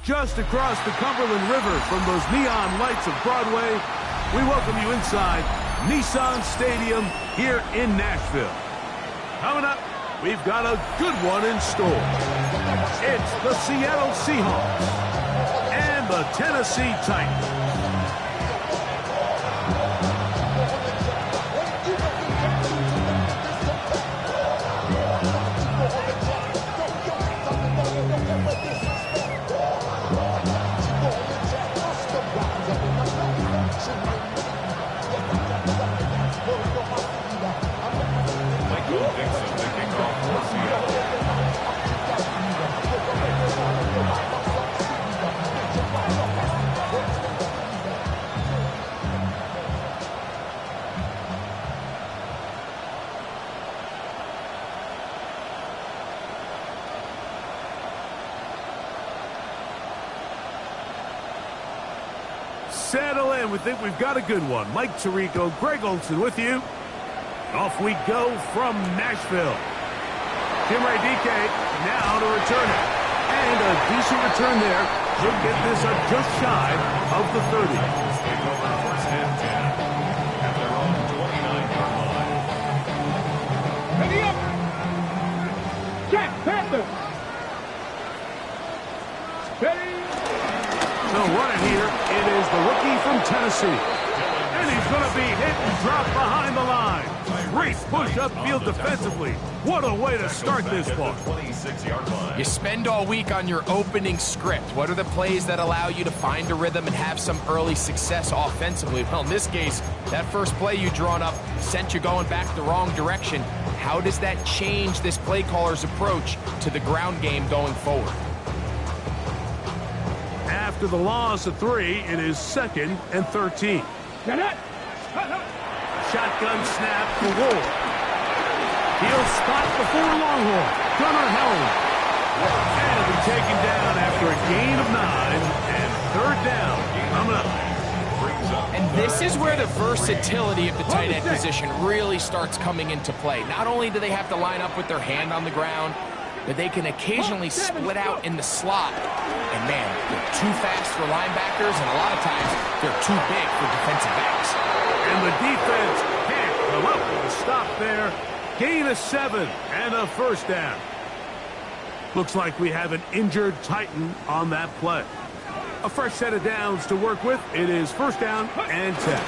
Just across the Cumberland River from those neon lights of Broadway, we welcome you inside Nissan Stadium here in Nashville. Coming up, we've got a good one in store. It's the Seattle Seahawks and the Tennessee Titans. Settle in. We think we've got a good one. Mike Tirico, Greg Olson with you. Off we go from Nashville. Tim Radike now to return it. And a decent return there. Should get this up just shy of the 30. Ready up! Jack Panther! Ready! So running here, it is the rookie from Tennessee. And he's going to be hit and dropped behind the line. Great push upfield defensively. What a way to start this one. You spend all week on your opening script. What are the plays that allow you to find a rhythm and have some early success offensively? Well, in this case, that first play you drawn up sent you going back the wrong direction. How does that change this play caller's approach to the ground game going forward? After the loss of 3, it is 2nd and 13. Shotgun snap for Ward. He'll spot before Longhorn. Gunnar Helm. And it'll be taken down after a gain of 9 and 3rd down. Coming up. And this is where the versatility of the tight end position really starts coming into play. Not only do they have to line up with their hand on the ground, but they can occasionally split out in the slot. And man, they're too fast for linebackers, and a lot of times they're too big for defensive backs. And the defense can't come up with a stop there. Gain of 7 and a 1st down. Looks like we have an injured Titan on that play. A fresh set of downs to work with. It is 1st down and 10. A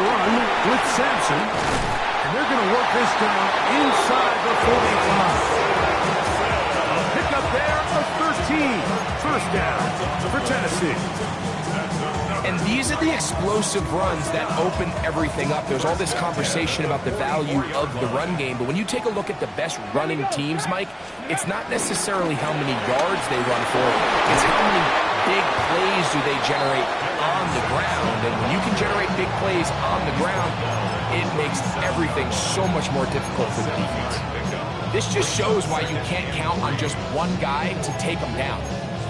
run with Sampson. And they're going to work this down inside the 45. A pickup there of 13. 1st down for Tennessee. And these are the explosive runs that open everything up. There's all this conversation about the value of the run game, but when you take a look at the best running teams, Mike, it's not necessarily how many yards they run for, it's how many big plays do they generate on the ground. And when you can generate big plays on the ground, it makes everything so much more difficult for the defense. This just shows why you can't count on just one guy to take him down.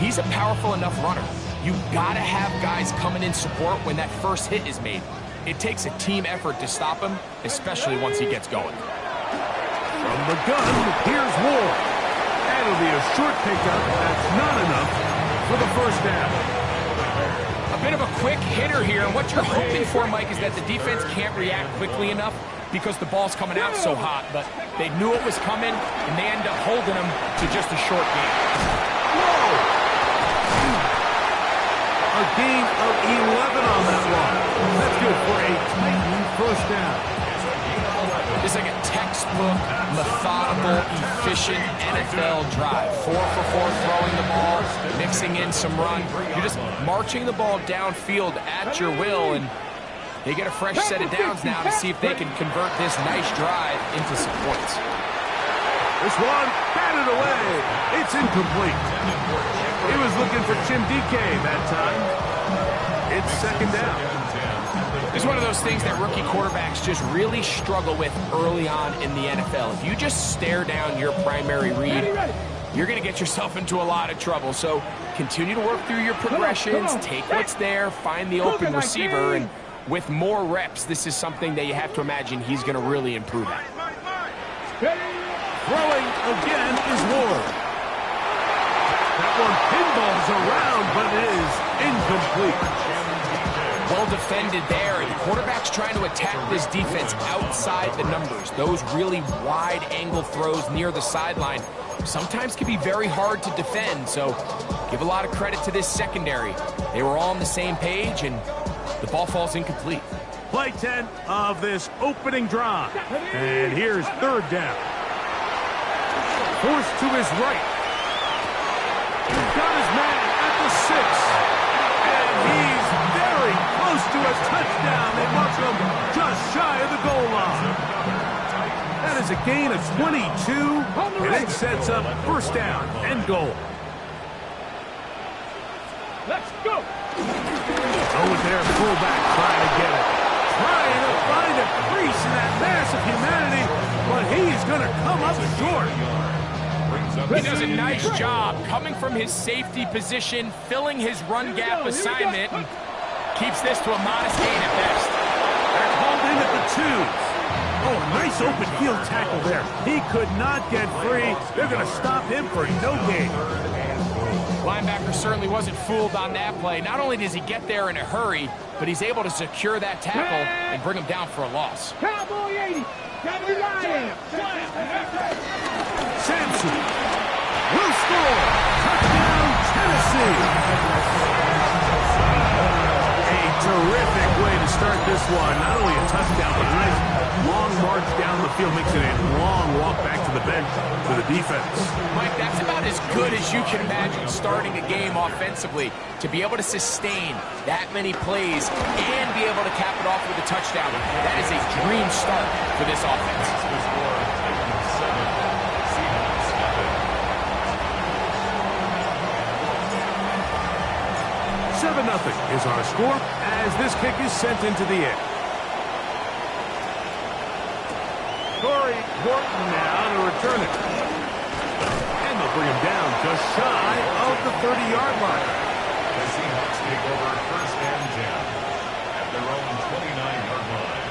He's a powerful enough runner. You've got to have guys coming in support when that first hit is made. It takes a team effort to stop him, especially once he gets going. From the gun, here's Ward. That'll be a short pickup. That's not enough for the 1st down. A bit of a quick hitter here, and what you're hoping for, Mike, is that the defense can't react quickly enough because the ball's coming out so hot, but they knew it was coming, and they end up holding him to just a short gain. Whoa! A gain of 11 on that one. That's good for a Titan 1st down. It's like a textbook, methodical, efficient NFL drive. 4 for 4 throwing the ball, mixing in some run. You're just marching the ball downfield at your will, and they get a fresh set of downs now to see if they can convert this nice drive into some points. This one batted away. It's incomplete. He was looking for Tim DK that time. It's 2nd down. It's one of those things that rookie quarterbacks just really struggle with early on in the NFL. If you just stare down your primary read, you're going to get yourself into a lot of trouble. So continue to work through your progressions, take what's there, find the open receiver, and with more reps, this is something that you have to imagine he's going to really improve at. Throwing again is Ward. That one pinballs around, but it is incomplete. Well defended there, and the quarterback's trying to attack this defense outside the numbers. Those really wide angle throws near the sideline sometimes can be very hard to defend, so give a lot of credit to this secondary. They were all on the same page, and the ball falls incomplete. Play 10 of this opening drive. And here's third down. Forced to his right. He's got his man at the 6. And he's very close to a touchdown. They mark him just shy of the goal line. That is a gain of 22, and it sets up first down and goal. Let's go. Over there, fullback trying to get it. Trying to find a crease in that mass of humanity, but he's going to come up short. He does a nice job coming from his safety position, filling his run gap assignment, and keeps this to a modest gain at best. They're called in at the 2s. Oh, nice open field tackle there. He could not get free. They're going to stop him for no gain. Linebacker certainly wasn't fooled on that play. Not only does he get there in a hurry, but he's able to secure that tackle and bring him down for a loss. Cowboy 80. Cowboy Lion. Sampson will score. Touchdown, Tennessee. A terrific way to start this one. Not only a touchdown, but a nice long march down the field. Makes it a long walk back to the bench for the defense. Mike, that's about as good as you can imagine starting a game offensively. To be able to sustain that many plays and be able to cap it off with a touchdown, that is a dream start for this offense. 7-0 is our score as this kick is sent into the air. Corey Horton now to return it. And they'll bring him down just shy of the 30-yard line. The Seahawks take over first and 10 at their own 29-yard line.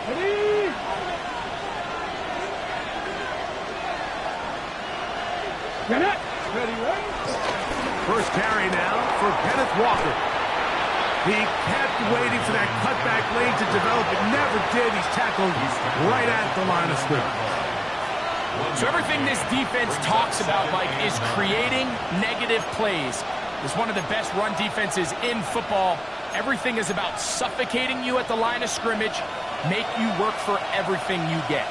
Ready? Get it. Ready, ready. First carry now for Kenneth Walker. He kept waiting for that cutback lane to develop. It never did. He's tackled right at the line of scrimmage. So everything this defense talks about, Mike, is creating negative plays. It's one of the best run defenses in football. Everything is about suffocating you at the line of scrimmage, make you work for everything you get.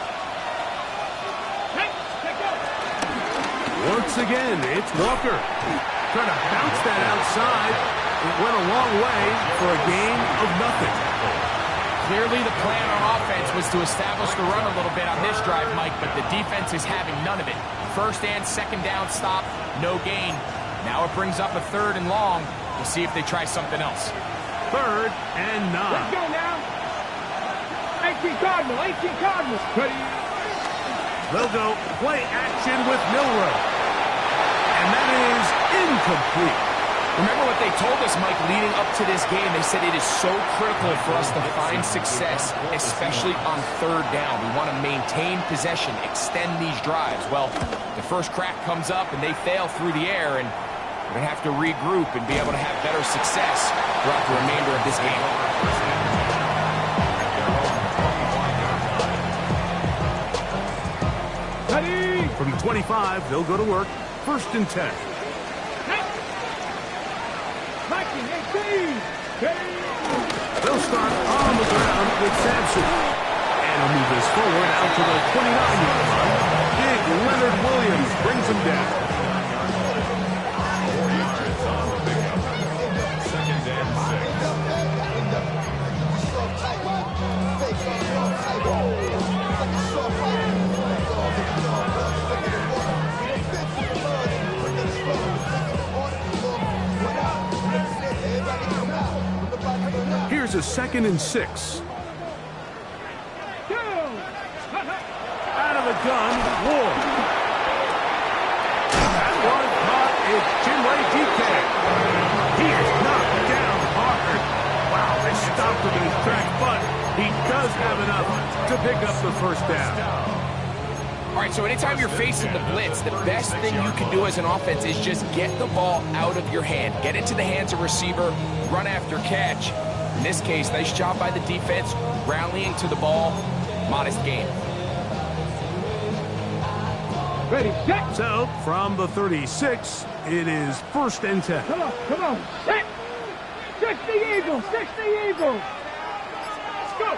Once again, it's Walker. Trying to bounce that outside. It went a long way for a gain of nothing. Clearly the plan on offense was to establish the run a little bit on this drive, Mike, but the defense is having none of it. First and second down stop, no gain. Now it brings up a third and long. We'll see if they try something else. 3rd and 9. Let's go now. 18 Cardinals. 18 Cardinals. Ready? They'll go play action with Milrow. And that is incomplete. Remember what they told us, Mike, leading up to this game. They said it is so critical for us to find success, especially on third down. We want to maintain possession, extend these drives. Well, the first crack comes up and they fail through the air, and we're going to have to regroup and be able to have better success throughout the remainder of this game. Ready? From the 25, they'll go to work. 1st and 10. Mikey, 18. Ready? They'll start on the ground with Sampson. And he'll move this forward out to the 29-yard line. Big Leonard Williams brings him down. 4 yards on the pickup. 2nd and 6. Here's a 2nd and 6. Out of the gun, Ward. That one caught is Chinwe DK. He is knocked down hard. Wow, they stopped him in his tracks, but he does have enough to pick up the first down. All right, so anytime you're facing the blitz, the best thing you can do as an offense is just get the ball out of your hand. Get into the hands of receiver, run after catch. In this case, nice job by the defense, rallying to the ball. Modest gain. Ready, set. So, from the 36, it is 1st and 10. Come on, set. 60 Eagles, 60 Eagles. Let's go.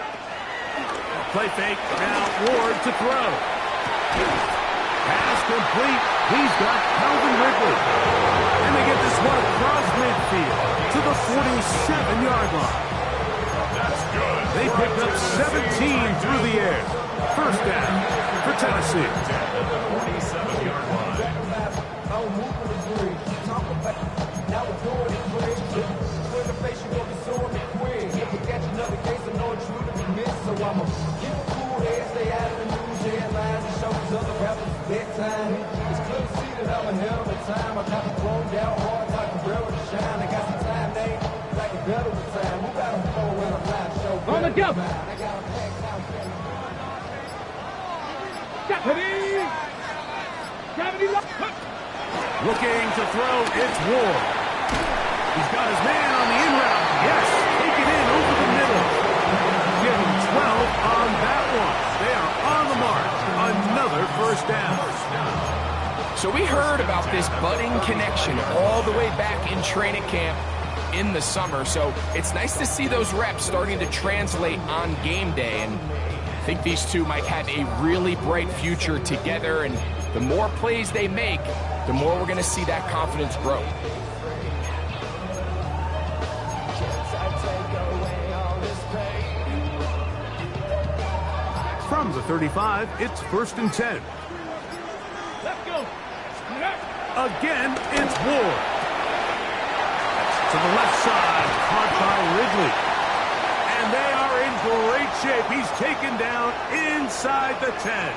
Play fake, now Ward to throw. Pass complete. He's got Calvin Ridley. And they get this one across midfield to the 47-yard line. That's good. They picked up 17 through the air. 1st down for Tennessee. At the 47-yard line. On the jump. Deputy. Looking to throw, it's Ward. He's got his man on the in route. Yes, take it in over the middle. Give him 12 on that one. They are on the mark. Another 1st down. So we heard about this budding connection all the way back in training camp in the summer. So it's nice to see those reps starting to translate on game day. And I think these two might have a really bright future together. And the more plays they make, the more we're going to see that confidence grow. From the 35, it's 1st and 10. Let's go. Again, it's Ward. To the left side, caught by Ridley. And they are in great shape. He's taken down inside the 10.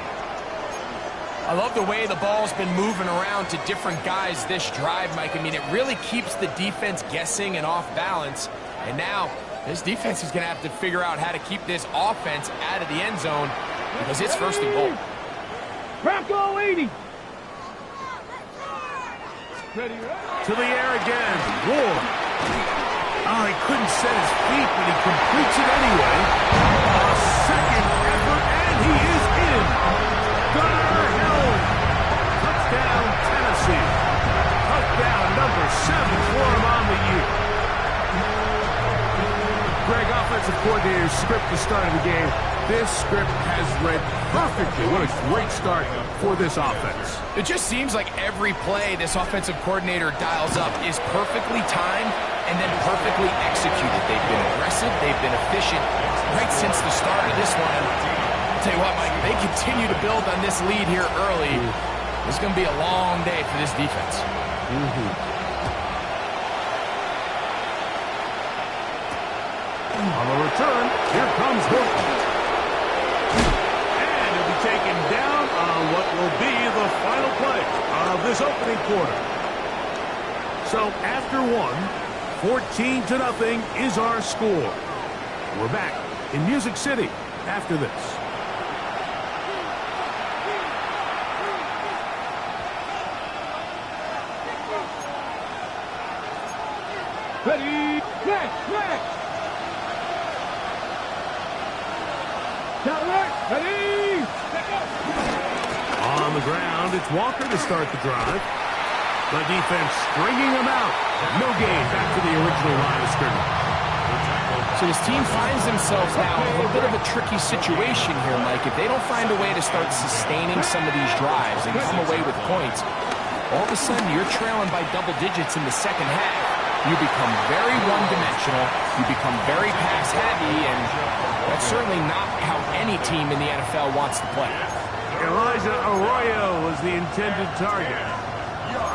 I love the way the ball's been moving around to different guys this drive, Mike. I mean, it really keeps the defense guessing and off balance. And now, this defense is going to have to figure out how to keep this offense out of the end zone because it's 1st and goal. Bronco 80. Ready, To the air again. Ward. Oh, he couldn't set his feet, but he completes it anyway. A second effort, and he is in. Gunnar Hill. Touchdown, Tennessee. Touchdown number 7 for him on the year. Greg, offensive coordinator's script the start of the game. This script has read perfectly. What a great start for this offense. It just seems like every play this offensive coordinator dials up is perfectly timed and then perfectly executed. They've been aggressive. They've been efficient right since the start of this one. I'll tell you what, Mike, if they continue to build on this lead here early, it's going to be a long day for this defense. On the return, here comes Hilton. And he'll be taken down on what will be the final play of this opening quarter. So after 14-0 is our score. We're back in Music City after this. Ready, flex. Ready, On the ground, it's Walker to start the drive. The defense stringing them out. No gain back to the original line of scrimmage. So this team finds themselves now in a little bit of a tricky situation here, Mike. If they don't find a way to start sustaining some of these drives and come away with points, all of a sudden you're trailing by double digits in the second half. You become very one-dimensional. You become very pass-heavy, and that's certainly not how any team in the NFL wants to play. Elijah Arroyo was the intended target.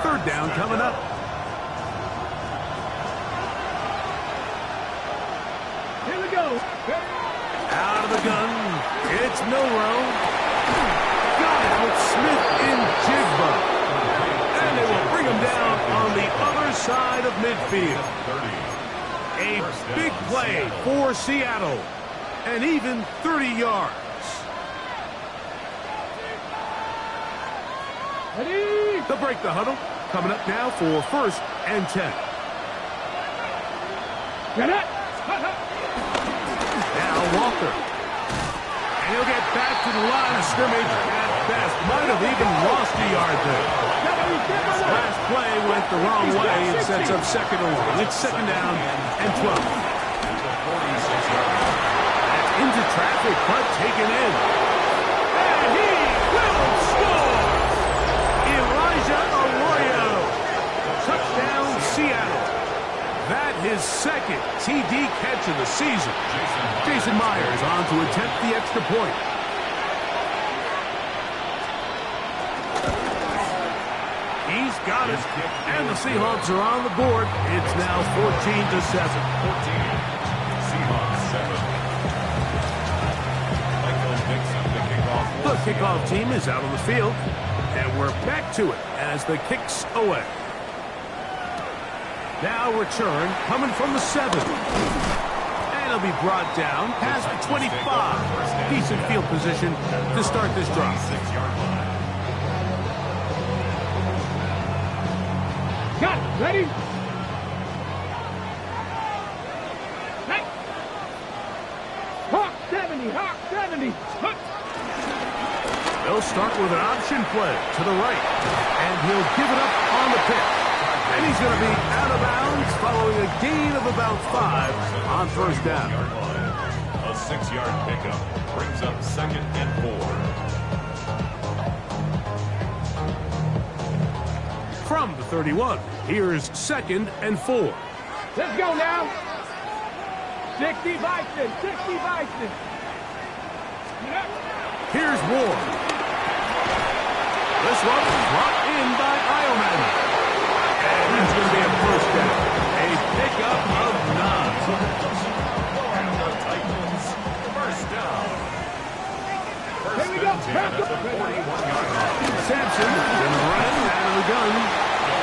3rd down coming up. Here we go. Out of the gun, it's Milrow. Got out Smith in Jigba. And they will bring him down on the other side of midfield. A big play for Seattle. And even 30 yards. Ready? They'll break the huddle. Coming up now for 1st and 10. Get it. Now Walker. And he'll get back to the line of scrimmage at best. Might have even lost a yard there. Last play went the wrong way. It sets up 2nd and 1. It's 2nd down and 12. That's into traffic, but taken in. And he will score! Elijah Arroyo. Touchdown, Seattle. That his 2nd TD catch of the season. Jason Myers on to attempt the extra point. He's got it. And the Seahawks are on the board. It's now 14-7. Seahawks 7. The kickoff team is out on the field. And we're back to it as the kick's away. Now return coming from the 7. And it'll be brought down past the 25. Decent field position to start this drive. 6-yard line. Got it. Ready? Right. Hawk 70. Hawk 70. Hook. They'll start with an option play to the right. And he'll give it up on the pick. And he's going to be out of bounds following a gain of about 5 on 1st down. A 6-yard pickup brings up 2nd and 4. From the 31, here's 2nd and 4. Let's go now. 60 Bison. 60 Bison. Here's Ward. This one is brought in by Ioman. And that's going to be a 1st down. A pickup of 9. And the Titans, 1st down. Here we go. At the 41-yard line. Sampson going to run out of the gun.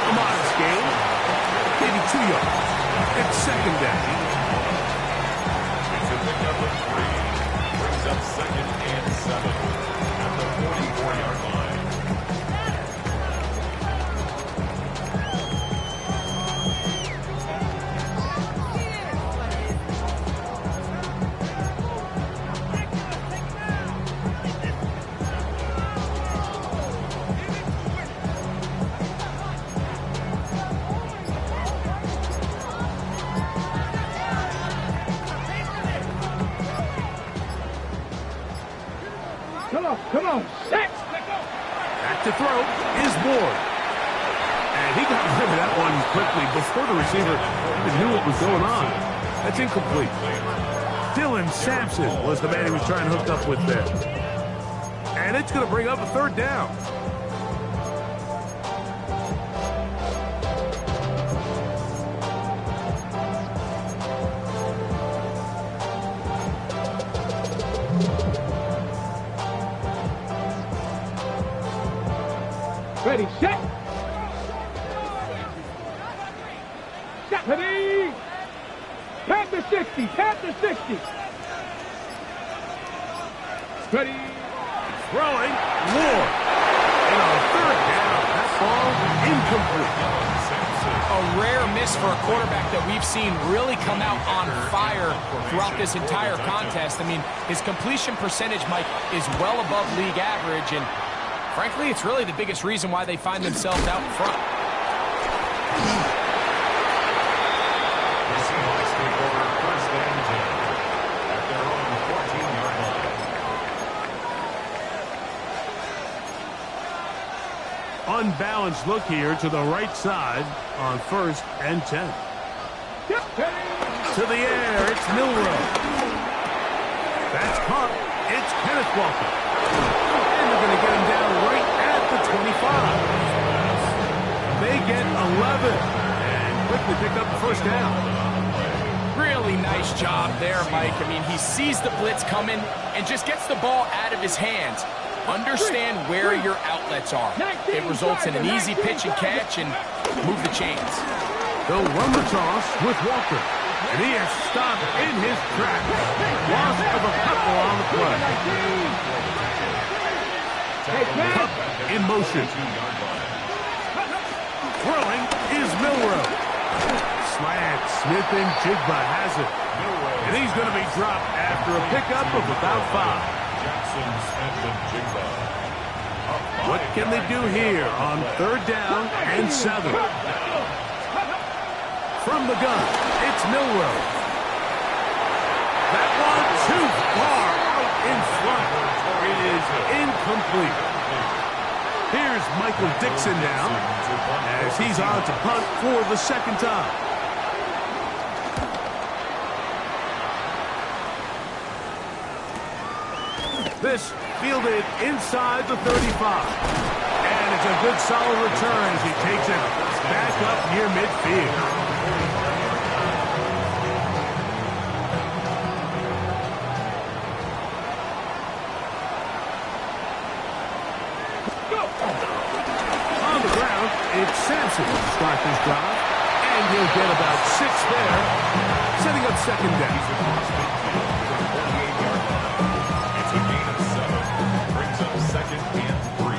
A modest gain. Maybe 2 yards. It's 2nd down. It's a pickup of 3. Brings up 2nd and 7 at the 44-yard line. Come on. Set. Back to throw is Ward. And he got rid of that one quickly before the receiver even knew what was going on. That's incomplete. Dylan Sampson was the man he was trying to hook up with there. And it's going to bring up a 3rd down. Ready, set. Set. Ready. Panther 60. Panther 60. Ready. Throwing, Ward. And on 3rd down, that ball incomplete. A rare miss for a quarterback that we've seen really come out on fire throughout this entire contest. I mean, his completion percentage, Mike, is well above league average, and frankly, it's really the biggest reason why they find themselves out in front. The Seahawks take over 1st and 10 at their own 14-yard line. Unbalanced look here to the right side on 1st and 10. To the air, it's Milrow. That's caught. It's Kenneth Walker. And they're going to get him down right at the 25. They get 11 and quickly pick up the 1st down. Really nice job there, Mike. I mean, he sees the blitz coming and just gets the ball out of his hands. Understand where your outlets are. It results in an easy pitch and catch and move the chains. They'll run the toss with Walker. And he is stopped in his tracks. Loss of a couple on the play. Cup in motion. Throwing is Milrow. Slant, Smith and Jigba has it. And he's going to be dropped after a pickup of about 5. What can they do here on 3rd down and 7? From the gun, it's Milrow. That one too far out in front. It is incomplete. Here's Michael Dixon now as he's on to punt for the 2nd time. This fielded inside the 35. And it's a good solid return as he takes it back up near midfield. On the ground, it's Sampson to start this drive. And he'll get about 6 there, setting up 2nd down. It's a gain of 7. Brings up 2nd and 3.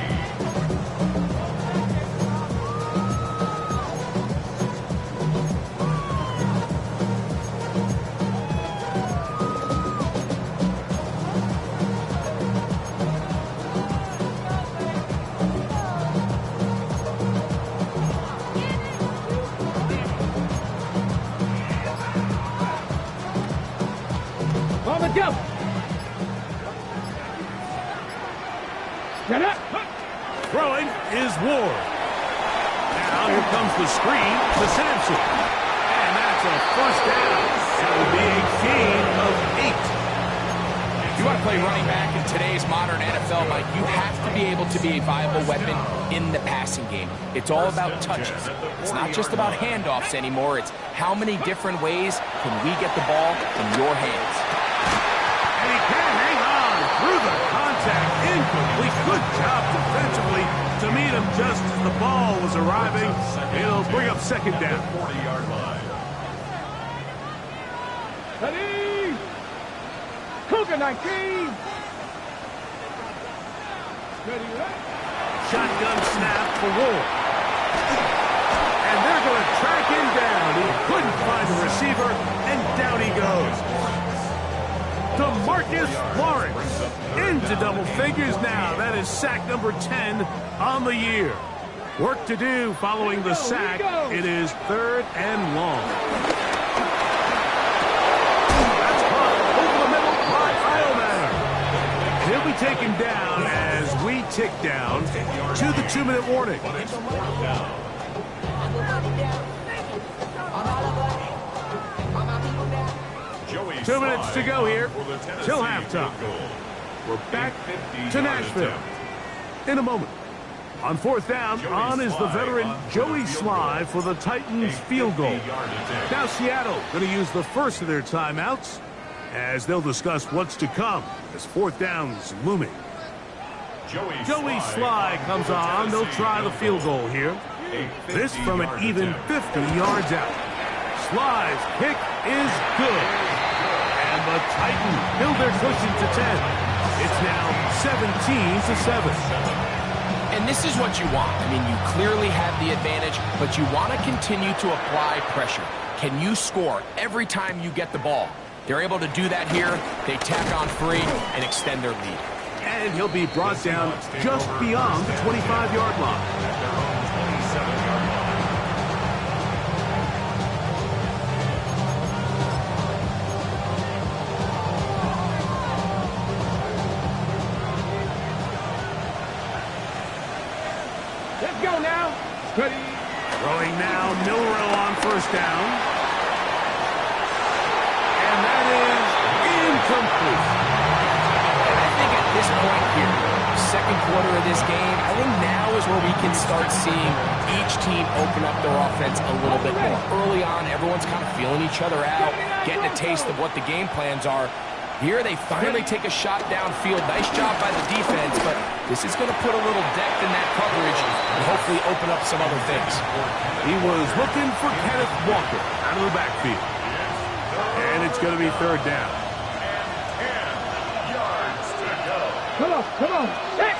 On the jump. Get up. Throwing is Ward. Now here comes the screen to Sampson. And that's a 1st down. That will be a gain of 8. If you want to play running back in today's modern NFL, Mike, you have to be able to be a viable weapon in the passing game. It's all about touches. It's not just about handoffs anymore. It's how many different ways can we get the ball in your hands. And he can hang on through the contact. Incomplete. Good job defensively to meet him just as the ball was arriving. It'll bring up 2nd down. 40-yard line. Ready. Cougar 19. Ready, right? Shotgun snap for Ward. And they're going to track him down. He couldn't find the receiver, and down he goes. DeMarcus Lawrence into double figures now. That is sack number 10 on the year. Work to do following the sack. It is 3rd and long. That's caught over the middle by Iomanner. He'll be taken down as we tick down to the 2-minute warning. 2 minutes to go here till halftime. We're back to Nashville in a moment. On 4th down, on is the veteran Joey Sly for the Titans field goal. Now Seattle going to use the first of their timeouts as they'll discuss what's to come as 4th down's looming. Joey Sly comes on. They'll try the field goal here. This from an even 50 yards out. Sly's kick is good. And the Titans build their cushion to 10. It's now 17-7. And this is what you want. I mean, you clearly have the advantage, but you want to continue to apply pressure. Can you score every time you get the ball? They're able to do that here. They tack on 3 and extend their lead. And he'll be brought down just beyond the 25-yard line. Let's go now. Ready. Throwing now, Milrow on 1st down. And that is incomplete. And I think at this point here, 2nd quarter of this game, I think now is where we can start seeing each team open up their offense a little bit more. Early on, everyone's kind of feeling each other out, getting a taste of what the game plans are. Here they finally take a shot downfield. Nice job by the defense, but this is going to put a little depth in that coverage and hopefully open up some other things. He was looking for Kenneth Walker out of the backfield. And it's going to be 3rd down. 10 yards to go. Come on. Set.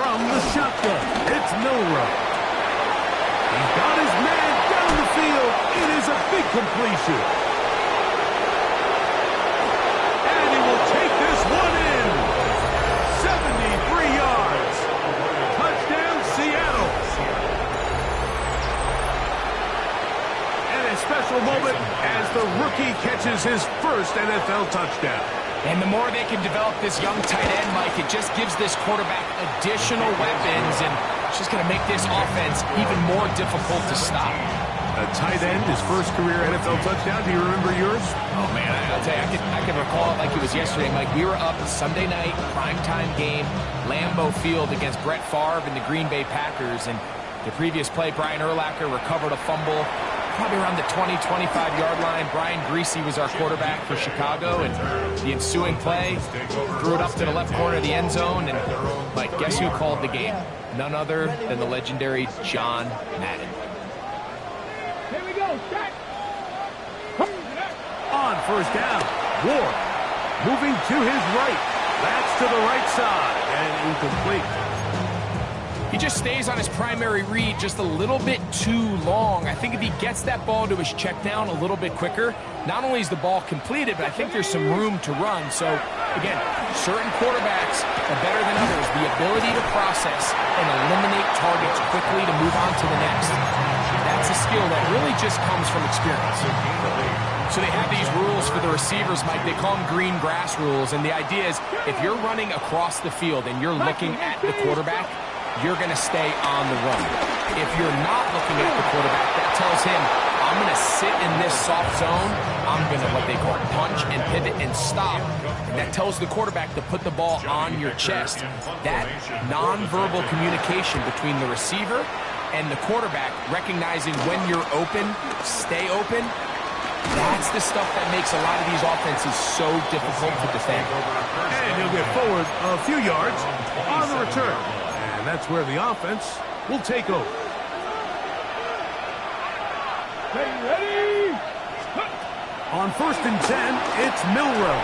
from the shotgun. It's Milroe. He's got his man down the field. It is a big completion. And he will take this one in. 73 yards. Touchdown, Seattle. And a special moment as the rookie catches his first NFL touchdown. And the more they can develop this young tight end, Mike, it just gives this quarterback additional weapons, and it's just going to make this offense even more difficult to stop. A tight end, his first career NFL touchdown. Do you remember yours? Oh, man, I'll tell you, I can recall it like it was yesterday, Mike. We were up Sunday night, primetime game, Lambeau Field against Brett Favre and the Green Bay Packers, and the previous play, Brian Urlacher recovered a fumble probably around the 20, 25-yard line. Brian Greasy was our quarterback for Chicago, and the ensuing play threw it up to the left corner of the end zone, and like, guess who called the game? None other than the legendary John Madden. Here we go, set. On first down, Ward moving to his right. That's to the right side, and incomplete. He just stays on his primary read just a little bit too long. I think if he gets that ball to his check down a little bit quicker, not only is the ball completed, but I think there's some room to run. So, again, certain quarterbacks are better than others. The ability to process and eliminate targets quickly to move on to the next. That's a skill that really just comes from experience. So they have these rules for the receivers, Mike. They call them green grass rules. And the idea is if you're running across the field and you're looking at the quarterback, you're going to stay on the run. If you're not looking at the quarterback, that tells him, I'm going to sit in this soft zone. I'm going to, what they call, punch and pivot and stop. And that tells the quarterback to put the ball on your chest. That nonverbal communication between the receiver and the quarterback, recognizing when you're open, stay open, that's the stuff that makes a lot of these offenses so difficult to defend. And he'll get forward a few yards on the return. And that's where the offense will take over. Ready? On 1st and 10, it's Milroe.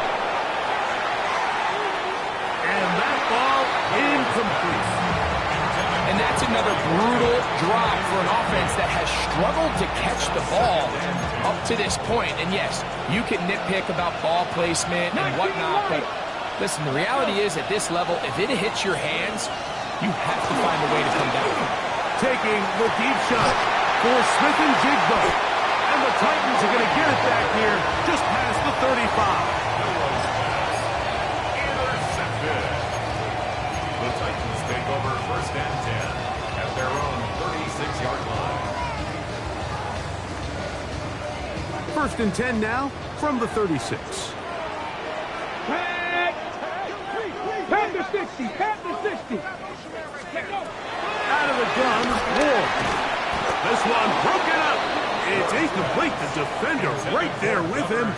And that ball incomplete. And that's another brutal drop for an offense that has struggled to catch the ball up to this point. And yes, you can nitpick about ball placement and whatnot, but listen, the reality is at this level, if it hits your hands, you have to find a way to come down. Taking the deep shot for Smith and Jigbo. And the Titans are going to get it back here just past the 35. Intercepted. The Titans take over 1st and 10 at their own 36-yard line. 1st and 10 now from the 36. Pat the 60, pat the 60. Out of the gun, Ward. This one broken up. It's incomplete. The defender right there with him.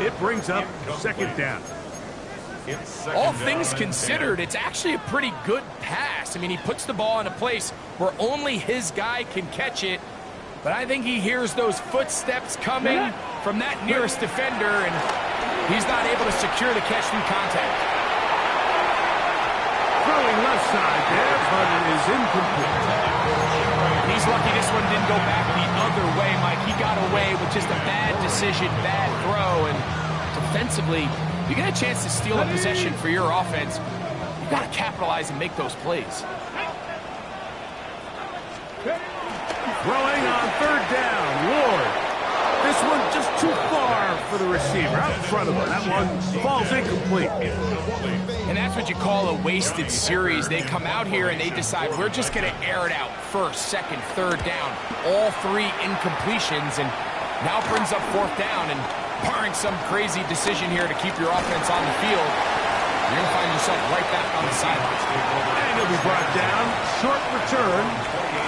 It brings up 2nd down. All things considered, it's actually a pretty good pass. I mean, he puts the ball in a place where only his guy can catch it. But I think he hears those footsteps coming from that nearest defender, and he's not able to secure the catch through contact. Throwing left side there, but it is incomplete. He's lucky this one didn't go back the other way, Mike. He got away with just a bad decision, bad throw, and defensively, you get a chance to steal a possession for your offense, you've got to capitalize and make those plays. Throwing on 3rd down, Ward. This one just too far for the receiver, out in front of him. That one falls incomplete. And that's what you call a wasted series. They come out here and they decide, we're just going to air it out. 1st, 2nd, 3rd down. All 3 incompletions, and now brings up 4th down. And barring some crazy decision here to keep your offense on the field, you're going to find yourself right back on the sidelines. And he'll be brought down. Short return,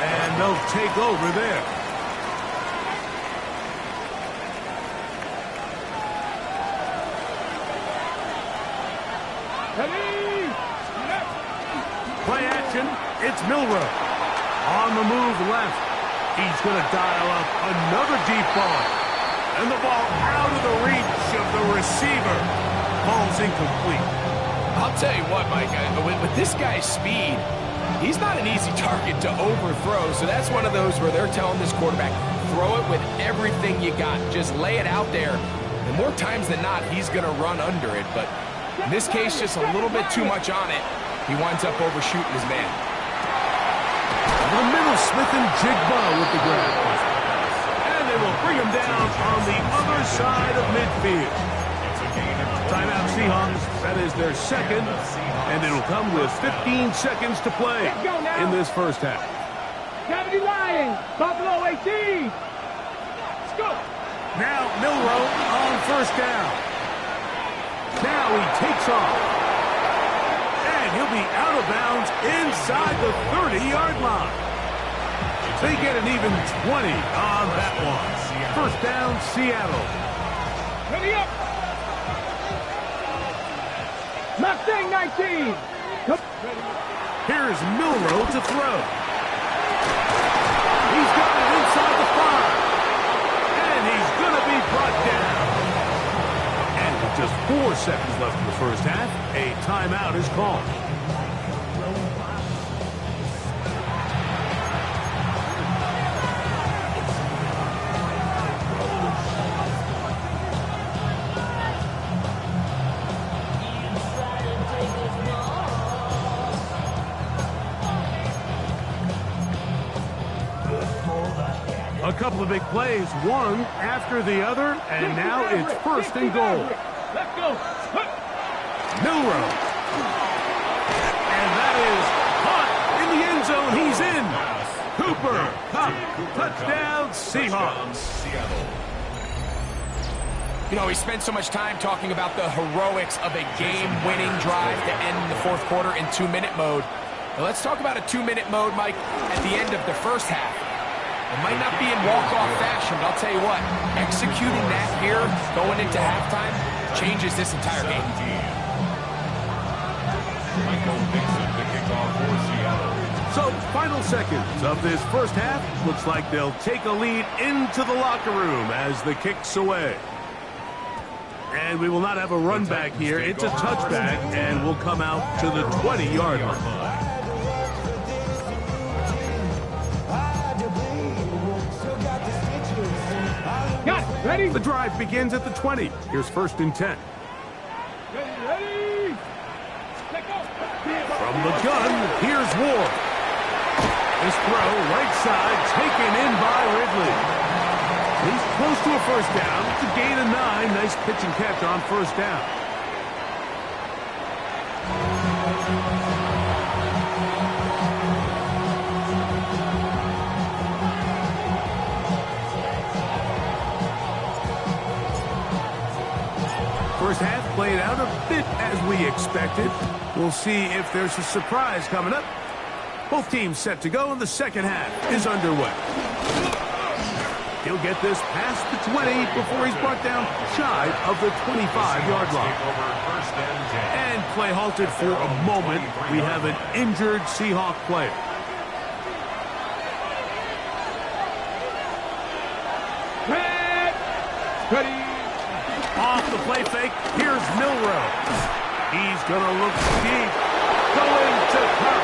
and they'll take over there. Play action, it's Milroe. On the move left. He's going to dial up another deep ball. And the ball out of the reach of the receiver. Ball's incomplete. I'll tell you what, Mike, with this guy's speed, He's not an easy target to overthrow, so that's one of those where they're telling this quarterback, throw it with everything you got. Just lay it out there. And more times than not, he's going to run under it. But in this case, just a little bit too much on it. He winds up overshooting his man. The middle, Smith and Jigba with the grab. And they will bring him down on the other side of midfield. Timeout Seahawks. That is their second. And it'll come with 15 seconds to play in this first half. 70 Lions, Buffalo 18. Let's go. Now Milroe on first down. Now he takes off. And he'll be out of bounds inside the 30-yard line. They get an even 20 on that one. First down, Seattle. Ready up. Mustang 19. Here's Milroe to throw. He's got it inside the 5. And he's going to be brought down. And with just 4 seconds left in the first half, a timeout is called. A couple of big plays, one after the other, and now it's first and goal. Let's go. Milroe. And that is caught in the end zone. He's in. Cooper Kupp, touchdown, Seahawks. You know, we spent so much time talking about the heroics of a game-winning drive to end the fourth quarter in 2-minute mode. Now let's talk about a 2-minute mode, Mike, at the end of the first half. It might not be in walk-off fashion, but I'll tell you what, executing that here, going into halftime, changes this entire game. So, final seconds of this first half. Looks like they'll take a lead into the locker room as the kick's away. And we will not have a run back here. It's a touchback, and we'll come out to the 20-yard line. Got it. Ready? The drive begins at the 20. Here's first and 10. Ready. Let go. From the gun, here's Ward. This throw, right side, taken in by Ridley. He's close to a first down. It's a gain of 9. Nice pitch and catch on first down. First half played out a bit as we expected. We'll see if there's a surprise coming up. Both teams set to go, and the second half is underway. He'll get this past the 20 before he's brought down shy of the 25-yard line. And play halted for a moment. We have an injured Seahawk player. Ready. Off the play fake, here's Milroe. He's going to look deep. Going to Kupp.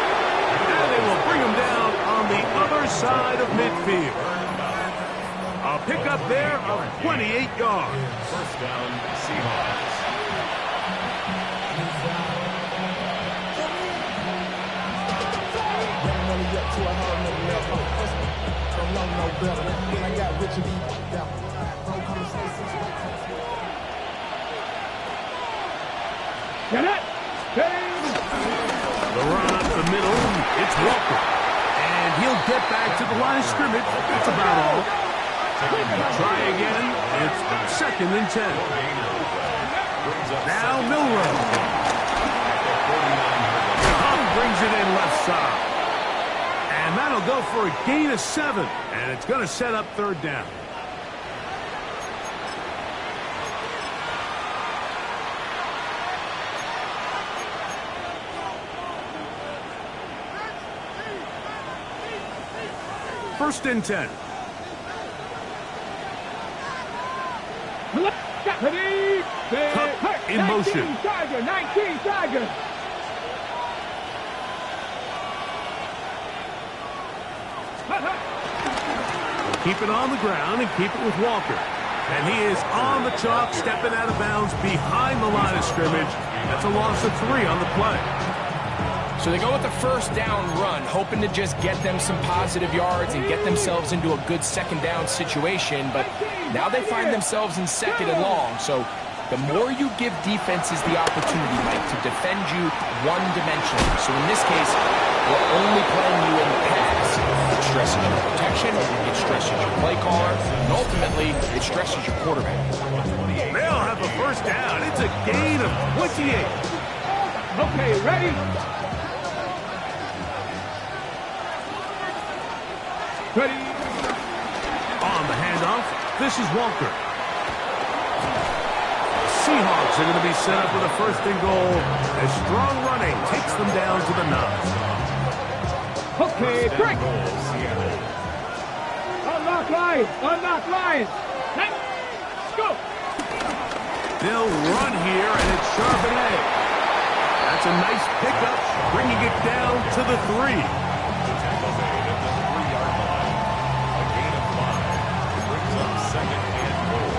And they will bring him down on the other side of midfield. A pickup there of 28 yards. First down, Seahawks. Get it. The run up the middle, it's Walker. And he'll get back to the line of scrimmage. That's about all. Try again. It's second and 10. Now Milroe. Hunt brings it in left side. And that'll go for a gain of 7. And it's going to set up third down. First and 10. Ready. Kupp in motion. 19 Tiger. keep it on the ground and keep it with Walker. And he is on the chalk, stepping out of bounds behind the line of scrimmage. That's a loss of 3 on the play. So they go with the first down run, hoping to just get them some positive yards and get themselves into a good second down situation. But now they find themselves in second and long. So the more you give defenses the opportunity, Mike, to defend you one-dimensionally. So in this case, we're only playing you in the pass. It stresses your protection, it stresses your play caller, and ultimately, it stresses your quarterback. They'll have a first down. It's a gain of 28. Okay, ready? Ready? On the handoff, this is Walker. Seahawks are going to be set up with a first and goal as strong running takes them down to the 9. Okay, break. Unlock line. Unlock line. Let's go. They'll run here, and it's Charbonnet. That's a nice pickup, bringing it down to the 3. The tackle made at the 3-yard line. A gain of 5. Brings up second and goal.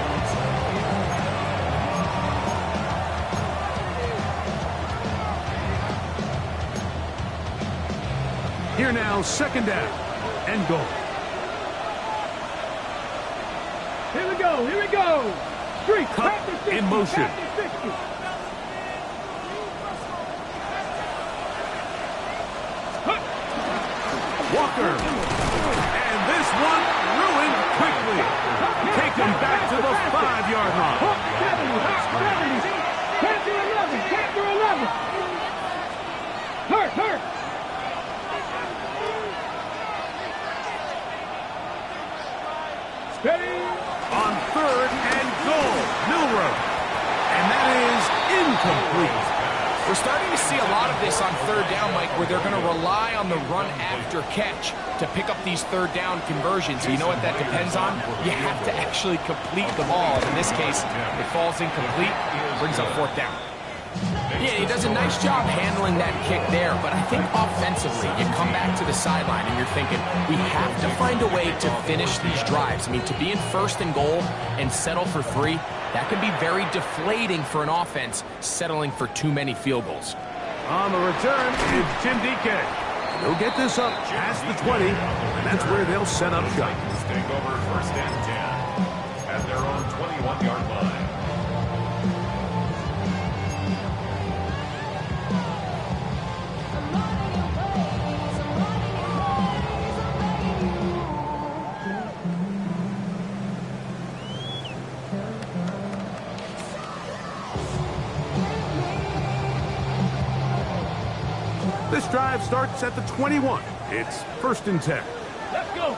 Here now, second down and goal. Here we go. Here we go. Street. Cut in motion. Walker. And this one ruined quickly. Take him back to the 5-yard line. 70. Capture 11. Capture 11. Hurt. Steady. On third and goal, Milrow. And that is incomplete. We're starting to see a lot of this on third down, Mike, where they're going to rely on the run after catch to pick up these third down conversions. So you know what that depends on? You have to actually complete the ball. In this case, it falls incomplete, brings up fourth down. Yeah, he does a nice job handling that kick there, but I think offensively, you come back to the sideline and you're thinking, we have to find a way to finish these drives. I mean, to be in first and goal and settle for 3, that can be very deflating for an offense settling for too many field goals. On the return, it's Jim DK. He'll get this up past the 20, and that's where they'll set up shop. Take over first and 10 at their own 21-yard line. This drive starts at the 21. It's first and 10. Let's go.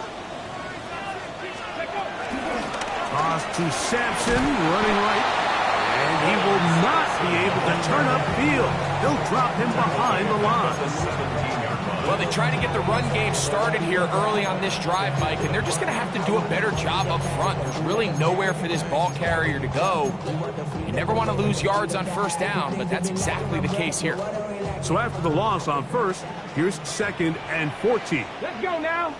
Toss to Sampson, running right. And he will not be able to turn upfield. They'll drop him behind the line. Well, they try to get the run game started here early on this drive, Mike, and they're just going to have to do a better job up front. There's really nowhere for this ball carrier to go. You never want to lose yards on first down, but that's exactly the case here. So after the loss on first, here's second and 14. Let's go now.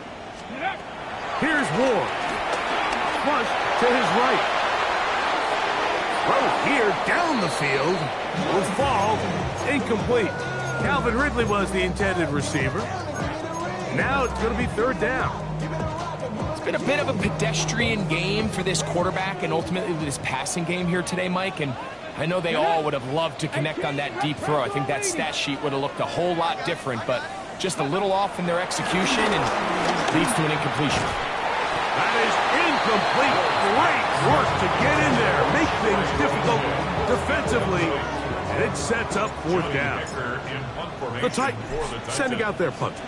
Here's Ward. Flush to his right. Throw here down the field. Will fall. Incomplete. Calvin Ridley was the intended receiver. Now it's going to be third down. It's been a bit of a pedestrian game for this quarterback and ultimately this passing game here today, Mike. And I know they all would have loved to connect on that deep throw. I think that stat sheet would have looked a whole lot different, but just a little off in their execution and leads to an incompletion. That is incomplete. Great work to get in there, make things difficult defensively, and it sets up fourth down. The Titans sending out their punter,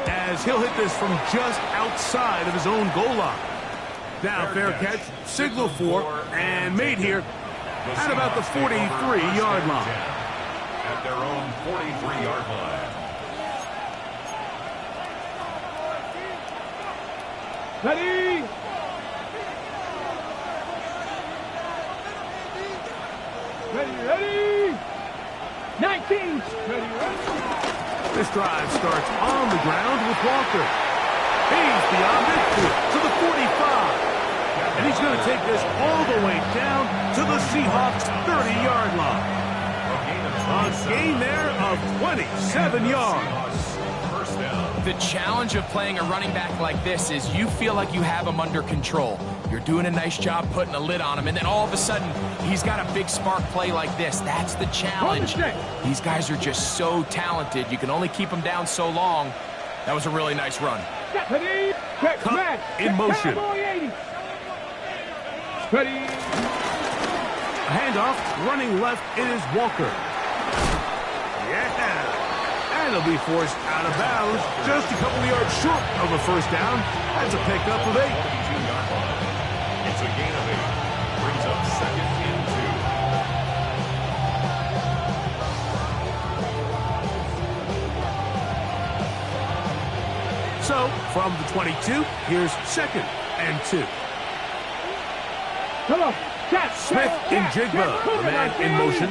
as he'll hit this from just outside of his own goal line. Now fair catch, signal for, and made here at about the 43-yard line. At their own 43-yard line. Ready. Ready. 19. Ready. This drive starts on the ground with Walker. He's beyond midfield to the 45. And he's going to take this all the way down to the Seahawks' 30-yard line. A gain there of 27 yards. First down. The challenge of playing a running back like this is you feel like you have him under control. You're doing a nice job putting a lid on him, and then all of a sudden, he's got a big spark play like this. That's the challenge. These guys are just so talented. You can only keep them down so long. That was a really nice run. Cut in motion. Ready. A handoff, running left, it is Walker. Yeah, and he'll be forced out of bounds, just a couple of yards short of a first down. That's a pickup of 8. 32-yard line. It's a gain of 8. Brings up second and 2. So, from the 22, here's second and 2. Come on. Smith in Jigba, the man in motion.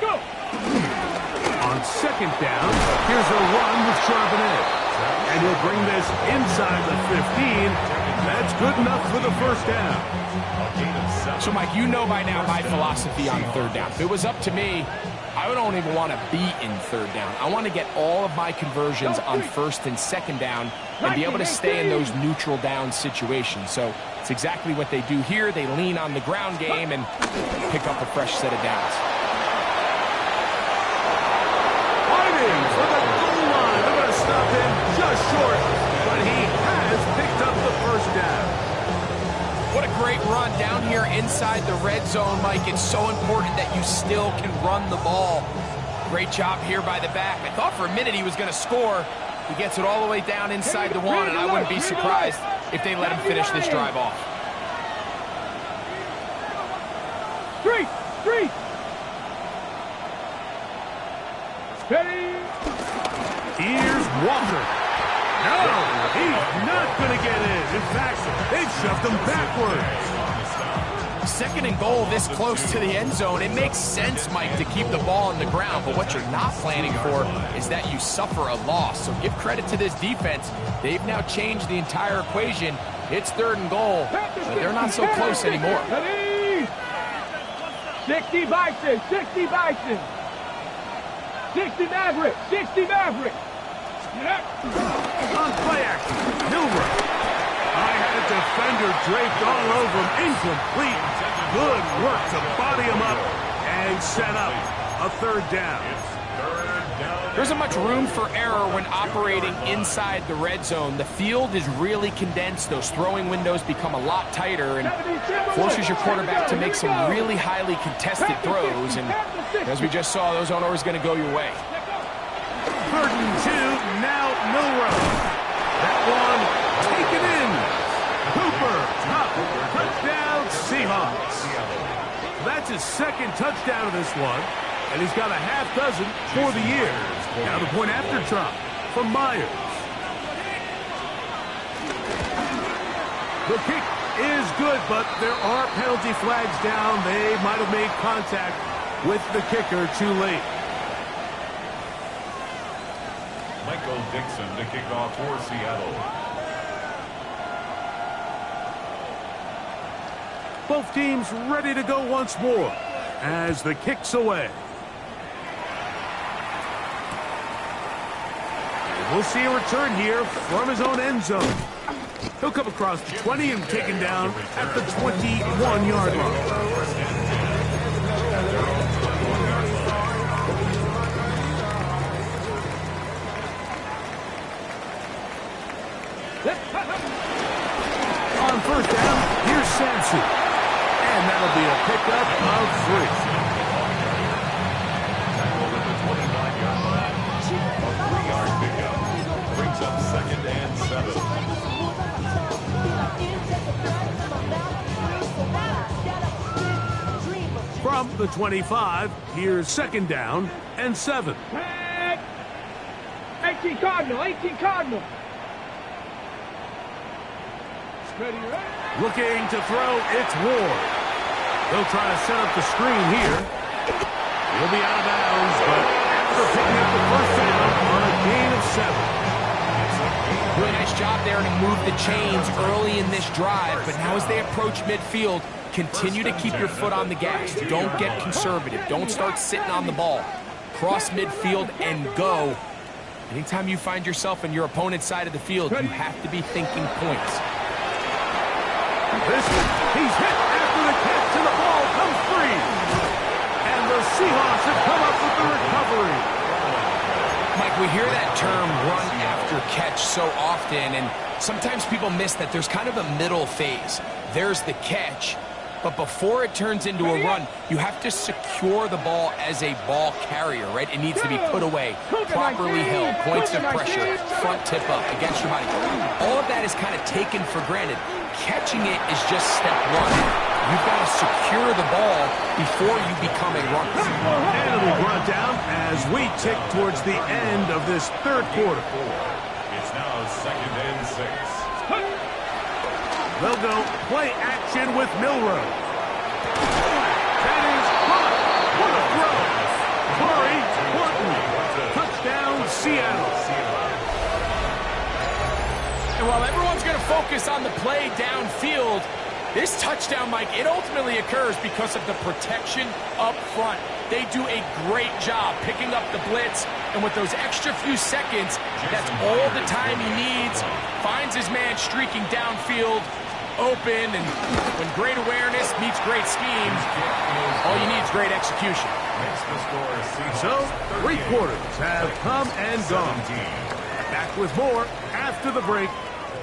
Go. On second down, here's a run with Charbonnet. And he'll bring this inside the 15. That's good enough for the first down. A gain of 7. So, Mike, you know by now my philosophy on third down. If it was up to me, I don't even want to be in third down. I want to get all of my conversions on first and second down and be able to stay in those neutral down situations. So it's exactly what they do here. They lean on the ground game and pick up a fresh set of downs. Fighting for the goal line. They're going to stop him just short, but he has picked up the first down. What a great run down here inside the red zone, Mike. It's so important that you still can run the ball. Great job here by the back. I thought for a minute he was going to score. He gets it all the way down inside the 1, and I wouldn't be surprised if they let him finish this drive off. Three. Steady. Here's Walker. No, he's not going to get in. In fact, they've shoved him backwards. Second and goal this close to the end zone. It makes sense, Mike, to keep the ball on the ground, but what you're not planning for is that you suffer a loss. So give credit to this defense. They've now changed the entire equation. It's third and goal, but they're not so close anymore. 60 Bison. 60 Bison. 60 Maverick. 60 Maverick. On play action, Milrow. I had a defender draped all over him. Incomplete. Good work to body him up and set up a third down. There isn't much room for error when operating inside the red zone. The field is really condensed. Those throwing windows become a lot tighter and forces your quarterback to make some really highly contested throws. And as we just saw, those aren't always going to go your way. Third and 2, now Milrow. That one taken in. Cooper, top, touchdown Seahawks. That's his second touchdown of this one, and he's got a half dozen for the year. Now the point after drop from Myers. The kick is good, but there are penalty flags down. They might have made contact with the kicker too late. Michael Dixon to kick off for Seattle. Both teams ready to go once more as the kick's away. And we'll see a return here from his own end zone. He'll come across the 20 and taken down at the 21-yard line. On first down, here's Sampson. And that'll be a pickup of 3. At the 29-yard line. A 3-yard pickup. Brings up second and 7. From the 25, here's second down and 7. 18 Cardinal. 18 Cardinal. Looking to throw, it's Ward. They'll try to set up the screen here. He'll be out of bounds, but at after picking up the first down on a gain of 7. Really nice job there to move the chains early in this drive, but now as they approach midfield, continue to keep your foot on the gas. Don't get conservative. Don't start sitting on the ball. Cross midfield and go. Anytime you find yourself on your opponent's side of the field, you have to be thinking points. He's hit after the catch, and the ball comes free. And the Seahawks have come up with the recovery. Mike, we hear that term run after catch so often, and sometimes people miss that there's kind of a middle phase. There's the catch, but before it turns into a run, you have to secure the ball as a ball carrier, right? It needs to be put away, properly held, points of pressure, front tip up against your body. All of that is kind of taken for granted. Catching it is just step one. You've got to secure the ball before you become a runner. And it'll be brought down as we tick towards the end of this third quarter. It's now 2nd and 6. They'll go play action with Milrow. That is caught. What a throw. Corey Horton. Touchdown, Seattle. And while everyone's going to focus on the play downfield, this touchdown, Mike, it ultimately occurs because of the protection up front. They do a great job picking up the blitz, and with those extra few seconds, that's all the time he needs. Finds his man streaking downfield, open, and when great awareness meets great scheme, all you need is great execution. So, 3 quarters have come and gone. Back with more after the break.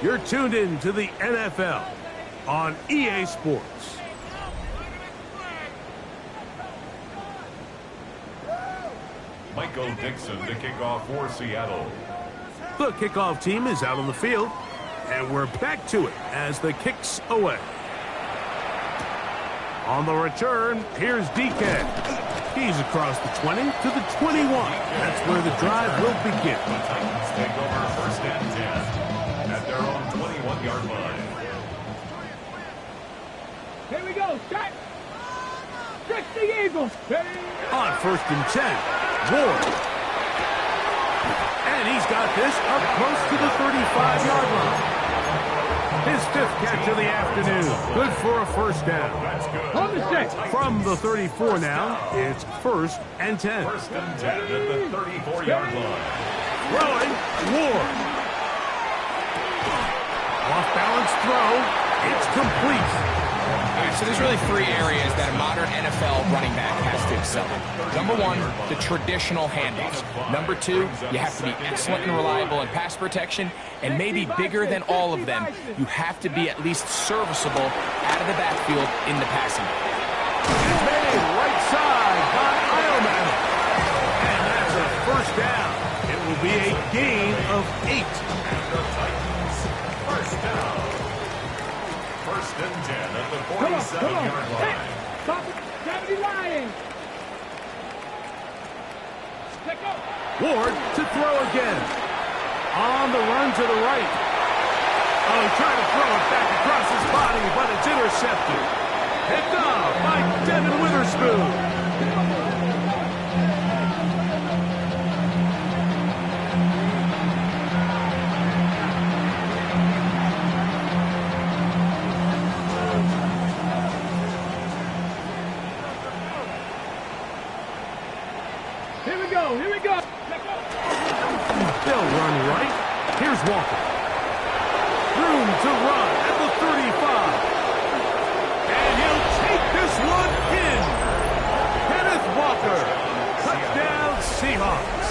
You're tuned in to the NFL on EA Sports. Michael Dixon to kick off for Seattle. The kickoff team is out on the field, and we're back to it as the kick's away. On the return, here's DK. He's across the 20 to the 21. That's where the drive will begin. The Titans take over 1st and 10 at their own 21-yard line. Here we go, set. 60 Eagles. On 1st and 10, Ward. And he's got this up close to the 35-yard line. His 5th catch of the afternoon. Good for a first down. On the 6. From the 34 now, it's 1st and 10. 1st and 10 at the 34-yard line. Throwing, Ward. Off-balance throw. It's complete. All right, so there's really 3 areas that a modern NFL running back has to excel in. Number 1, the traditional handoffs. Number 2, you have to be excellent and reliable in pass protection. And maybe bigger than all of them, you have to be at least serviceable out of the backfield in the passing. It's made right side by Ironman. And that's a first down. It will be a gain of 8. And the Titans, first down. 1st and 10 at the 47-yard line. Stop it. 70 lying. Stick up. Ward to throw again. On the run to the right. Oh, he tried to throw it back across his body, but it's intercepted. Picked off by Devin Witherspoon. Here we go. They'll run right. Here's Walker. Room to run at the 35. And he'll take this one in. Kenneth Walker. Touchdown, Seahawks.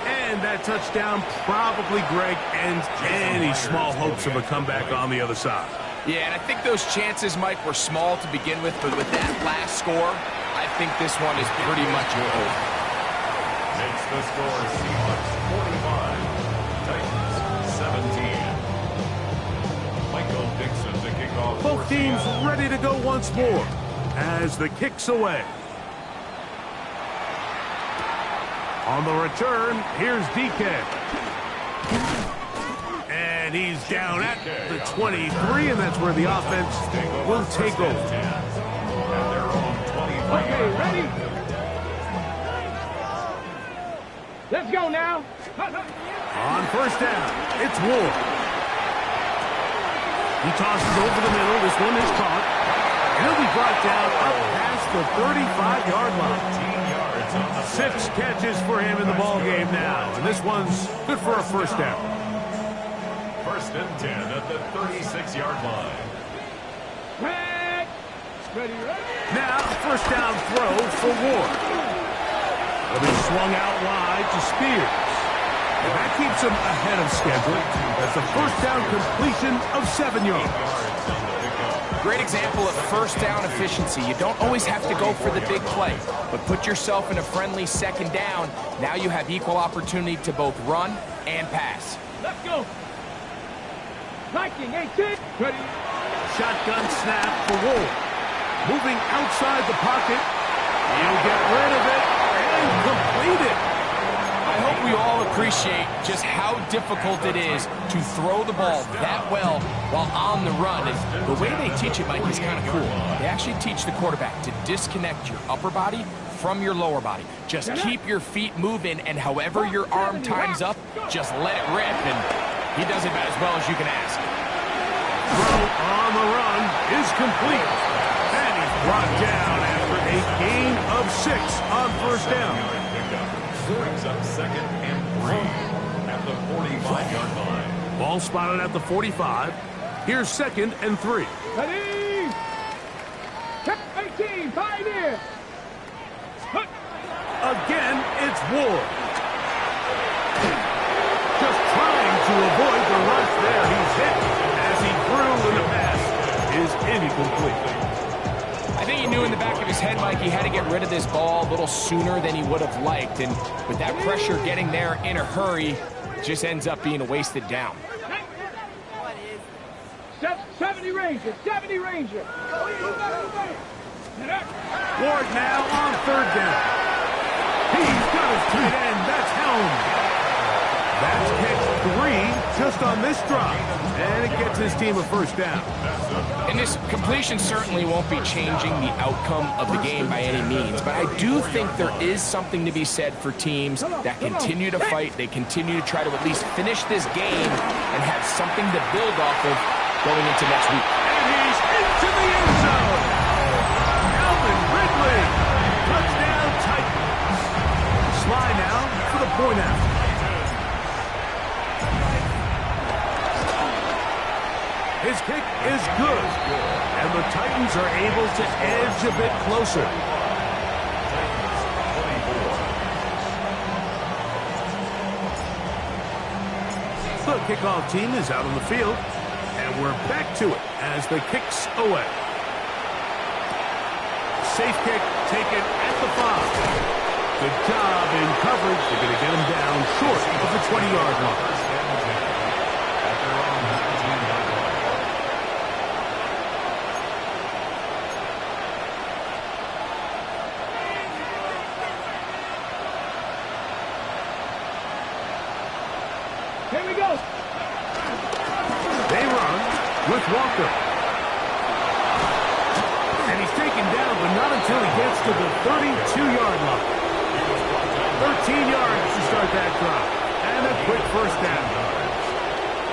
And that touchdown probably, Greg, ends any small hopes of a comeback on the other side. Yeah, and I think those chances, Mike, were small to begin with, but with that last score, I think this one is pretty much over. Makes the score Seahawks 45, Titans 17. Michael Dixon to kick off. Both teams ready to go once more as the kick's away. On the return, here's DK. And he's down at the 23, and that's where the offense will take over. Okay, ready? Let's go now. On first down, it's Ward. He tosses over the middle. This one is caught. He'll be brought down up past the 35-yard line. 6 catches for him in the ball game now. And this one's good for a first down. First and 10 at the 36-yard line. Ready. Now, first down throw for Ward. It'll be swung out wide to Spears. And that keeps him ahead of schedule. That's a first down completion of 7 yards. Great example of first down efficiency. You don't always have to go for the big play, but put yourself in a friendly second down. Now you have equal opportunity to both run and pass. Let's go. Viking 18. Ready. Shotgun snap for Ward. Moving outside the pocket. He'll get rid of it and complete it. I hope we all appreciate just how difficult it is to throw the ball that well while on the run. And the way they teach it, Mike, is kind of cool. They actually teach the quarterback to disconnect your upper body from your lower body. Just keep your feet moving, and however your arm times up, just let it rip. And he does it about as well as you can ask. Throw on the run is complete. And he's brought down after a gain of 6 on first down. Brings up second and 3 at the 45-yard line. Ball spotted at the 45. Here's second and 3. Ready. 18. Pioneer. Again, it's Ward. Just trying to avoid the rush there. He's hit as he threw, and the pass is incomplete. I think he knew in the back of his head, Mike, he had to get rid of this ball a little sooner than he would have liked. And with that pressure getting there in a hurry, it just ends up being a wasted down. 70 Ranger. 70 Ranger. Ward now on third down. He's got his tight end. That's Helm. That's catch 3 just on this drive. And it gets his team a first down. And this completion certainly won't be changing the outcome of the game by any means. But I do think there is something to be said for teams that continue to fight. They continue to try to at least finish this game and have something to build off of going into next week. And he's into the end zone. Alvin Ridley. Touchdown Titans. Sly now for the point out. His kick is good, and the Titans are able to edge a bit closer. The kickoff team is out on the field, and we're back to it as the kick's away. Safe kick taken at the 5. Good job in coverage. They're going to get him down short of the 20-yard line. Here we go. They run with Walker. And he's taken down, but not until he gets to the 32-yard line. 13 yards to start that drive. And a quick first down.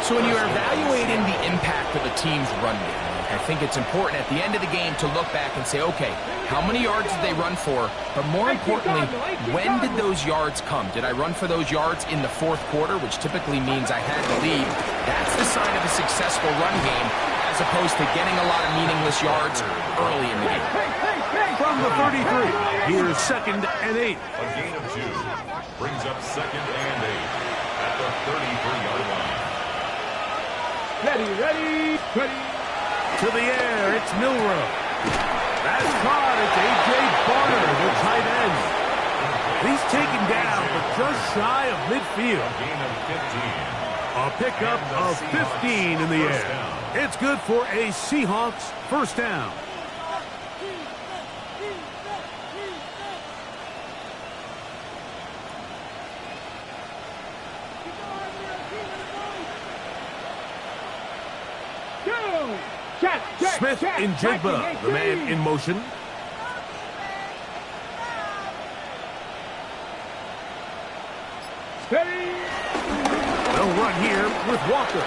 So when you're evaluating the impact of a team's run game, I think it's important at the end of the game to look back and say, okay, how many yards did they run for? But more importantly, when did those yards come? Did I run for those yards in the fourth quarter, which typically means I had the lead? That's the sign of a successful run game, as opposed to getting a lot of meaningless yards early in the game. From the 33, here's second and 8. A gain of 2 brings up second and 8 at the 33-yard line. Ready. To the air, it's Milrow. That's caught. It's A.J. Barner, the tight end. He's taken down, but just shy of midfield. Gain of 15. A pickup of 15 in the air. It's good for a Seahawks first down. Smith in Jigba, the man in motion. with Walker.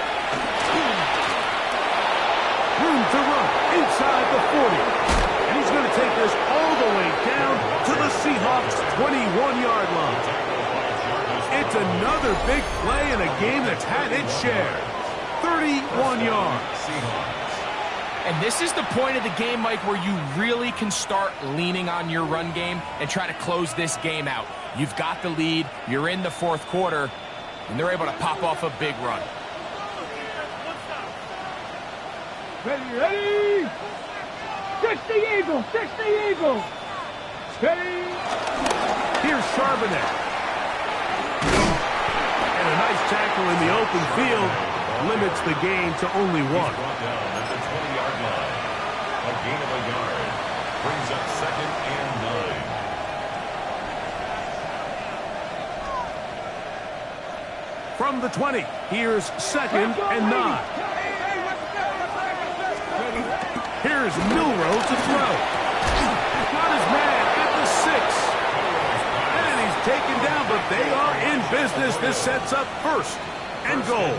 Room to run inside the 40. And he's going to take this all the way down to the Seahawks' 21-yard line. It's another big play in a game that's had its share. 31 yards. And this is the point of the game, Mike, where you really can start leaning on your run game and try to close this game out. You've got the lead, you're in the fourth quarter, and they're able to pop off a big run. Ready? 60 Eagles, 60 Eagles. Steady. Here's Charbonnet. And a nice tackle in the open field limits the gain to only one. He's brought down at the 20-yard line. A gain of a yard brings up 2nd and 9. From the 20, here's 2nd and 9. Here's Milrow to throw. Got his man at the 6. And he's taken down, but they are in business. This sets up 1st and goal.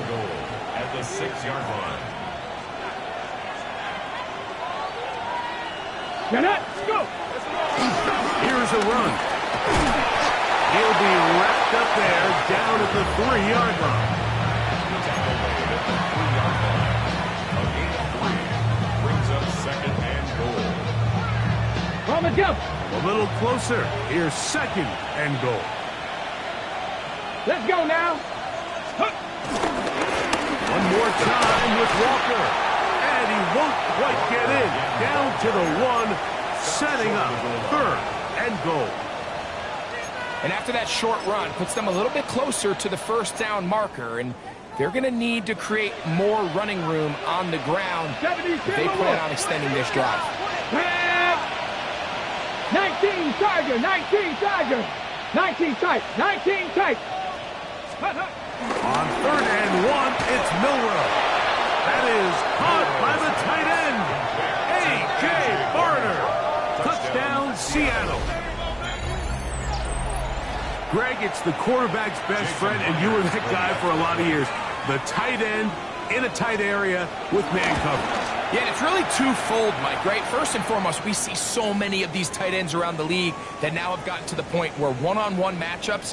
At the 6-yard line. Get up, go. Here's a run. He'll be wrapped up there down at the 3-yard line. Tackle made at the 3-yard line. A gain of 3 brings up 2nd and goal. From a jump. A little closer. Here's 2nd and goal. Let's go now. One more time with Walker. And he won't quite get in. Down to the 1, setting up 3rd and goal. And after that short run, puts them a little bit closer to the 1st down marker, and they're going to need to create more running room on the ground if they plan on extending this drive. 19 Tiger, 19 Tiger, 19 tight, 19 tight. On 3rd and 1, it's Milrow. That is caught by the tight end, A.J. Barner. Touchdown, Seattle. Greg, it's the quarterback's best friend, and you were that guy for a lot of years. The tight end in a tight area with man coverage. Yeah, and it's really twofold, Mike, right? First and foremost, we see so many of these tight ends around the league that now have gotten to the point where one-on-one matchups